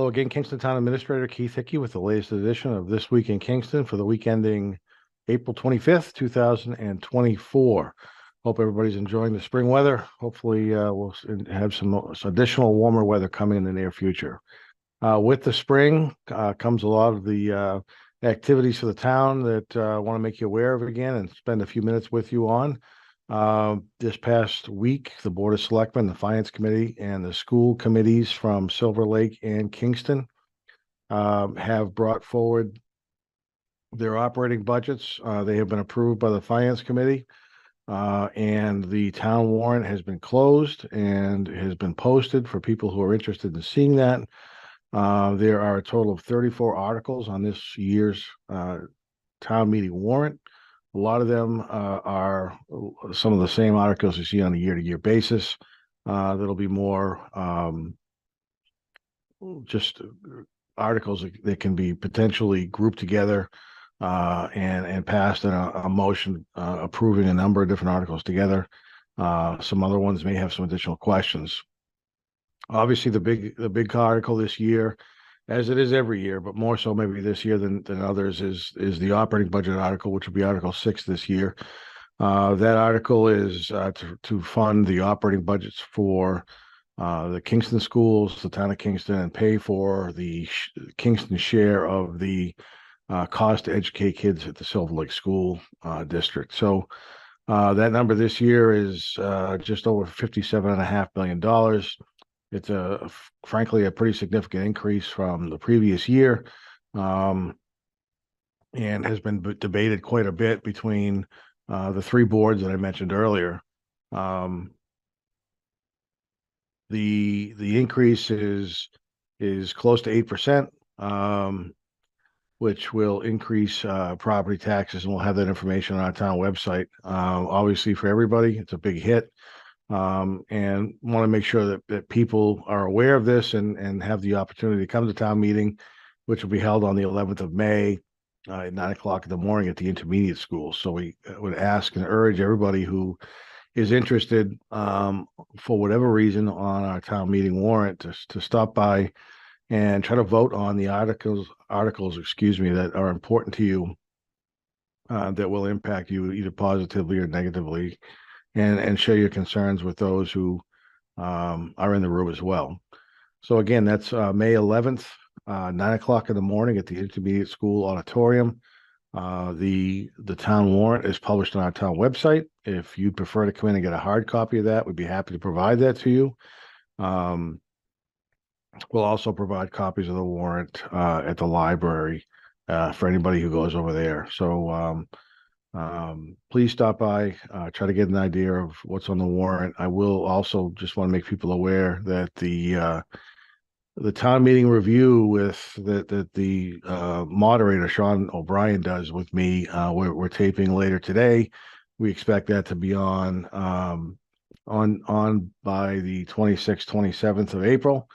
Hello again, Kingston Town Administrator Keith Hickey with the latest edition of This Week in Kingston for the week ending April 25th, 2024. Hope everybody's enjoying the spring weather. Hopefully, we'll have some additional warmer weather coming in the near future. With the spring comes a lot of the activities for the town that I want to make you aware of again and spend a few minutes with you on. This past week, the Board of Selectmen, the Finance Committee, and the school committees from Silver Lake and Kingston have brought forward their operating budgets. They have been approved by the Finance Committee, and the town warrant has been closed and has been posted for people who are interested in seeing that. There are a total of 34 articles on this year's town meeting warrant. A lot of them are some of the same articles you see on a year-to-year basis. That'll be more just articles that can be potentially grouped together and passed in a motion approving a number of different articles together. Some other ones may have some additional questions. Obviously, the big article this year, as it is every year, but more so maybe this year than others, is the operating budget article, which will be Article 6 this year. That article is to fund the operating budgets for the Kingston schools, the town of Kingston, and pay for the Kingston share of the cost to educate kids at the Silver Lake School District. So that number this year is just over $57.5 million. It's frankly a pretty significant increase from the previous year, and has been debated quite a bit between the three boards that I mentioned earlier. The increase is close to 8%, which will increase property taxes, and we'll have that information on our town website. Obviously, for everybody, it's a big hit. And want to make sure that people are aware of this and have the opportunity to come to town meeting, which will be held on the 11th of May at 9 o'clock in the morning at the intermediate school. So we would ask and urge everybody who is interested, for whatever reason, on our town meeting warrant to stop by and try to vote on the articles, that are important to you, that will impact you either positively or negatively, and share your concerns with those who are in the room as well. So again, that's May 11th, 9 o'clock in the morning at the intermediate school auditorium. The town warrant is published on our town website. If you'd prefer to come in and get a hard copy of that, we'd be happy to provide that to you. We'll also provide copies of the warrant at the library for anybody who goes over there. So please stop by, try to get an idea of what's on the warrant. I will also just want to make people aware that the town meeting review that the moderator Sean O'Brien does with me, we're taping later today. We expect that to be on by the 26th, 27th of April,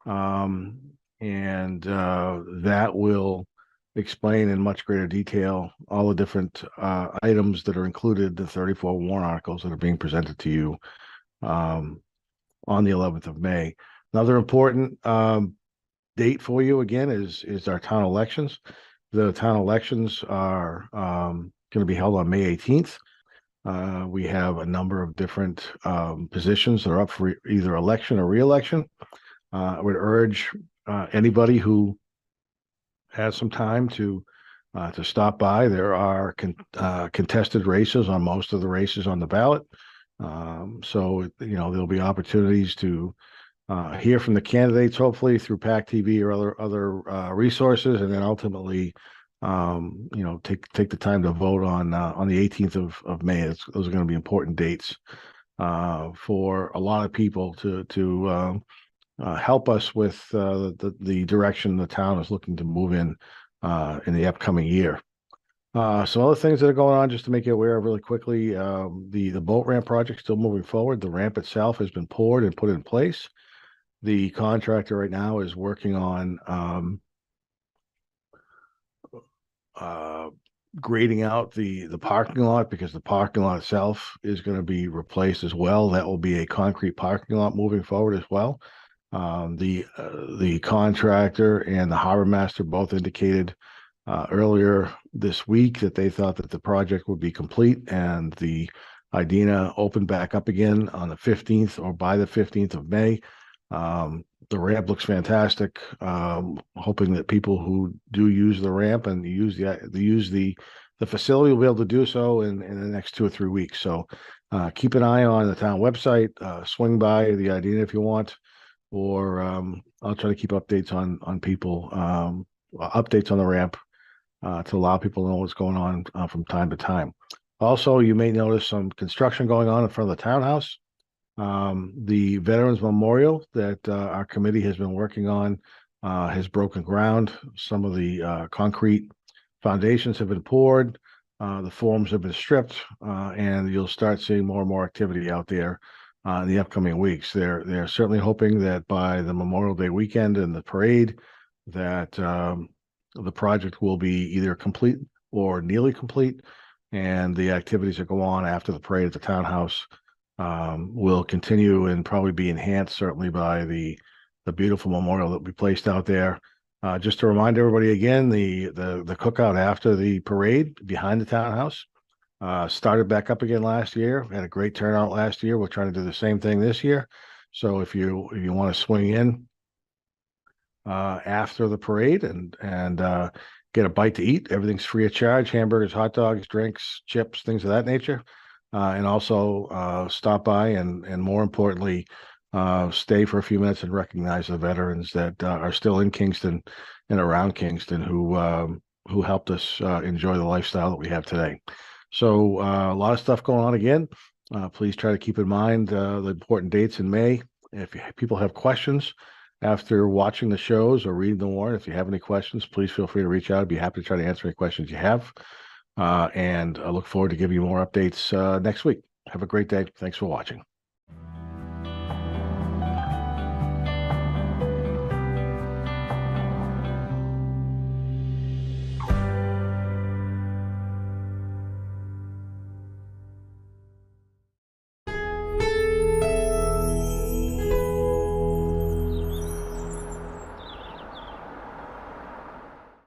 and that will explain in much greater detail all the different items that are included, the 34 warrant articles that are being presented to you on the 11th of May. Another important date for you again is our town elections. The town elections are going to be held on May 18th. We have a number of different positions that are up for either election or re-election. I would urge anybody who has some time to stop by. There are contested races on most of the races on the ballot. So, there'll be opportunities to hear from the candidates, hopefully through PAC TV or other resources, and then ultimately, take the time to vote on the 18th of May. Those are going to be important dates for a lot of people to help us with the direction the town is looking to move in the upcoming year. Some other things that are going on, just to make you aware of really quickly, the boat ramp project still moving forward. The ramp itself has been poured and put in place. The contractor right now is working on grading out the parking lot, because the parking lot itself is going to be replaced as well. That will be a concrete parking lot moving forward as well. The contractor and the harbor master both indicated earlier this week that they thought that the project would be complete and the Idina opened back up again on the 15th or by the 15th of May. The ramp looks fantastic. Hoping that people who do use the ramp and use the facility will be able to do so in the next 2 or 3 weeks. So keep an eye on the town website. Swing by the Idina if you want, or I'll try to keep updates on people, updates on the ramp to allow people to know what's going on from time to time. Also, you may notice some construction going on in front of the townhouse. The Veterans Memorial that our committee has been working on has broken ground. Some of the concrete foundations have been poured. The forms have been stripped, and you'll start seeing more and more activity out there in the upcoming weeks. They're certainly hoping that by the Memorial Day weekend and the parade, that the project will be either complete or nearly complete, and the activities that go on after the parade at the townhouse will continue and probably be enhanced certainly by the beautiful memorial that we placed out there. Just to remind everybody again, the cookout after the parade behind the townhouse started back up again last year. We had a great turnout last year. We're trying to do the same thing this year. So if you want to swing in after the parade and get a bite to eat, everything's free of charge: hamburgers, hot dogs, drinks, chips, things of that nature. And also stop by and more importantly, stay for a few minutes and recognize the veterans that are still in Kingston and around Kingston who helped us enjoy the lifestyle that we have today. So a lot of stuff going on again. Please try to keep in mind the important dates in May. If people have questions after watching the shows or reading the warrant, if you have any questions, please feel free to reach out. I'd be happy to try to answer any questions you have. And I look forward to giving you more updates next week. Have a great day. Thanks for watching.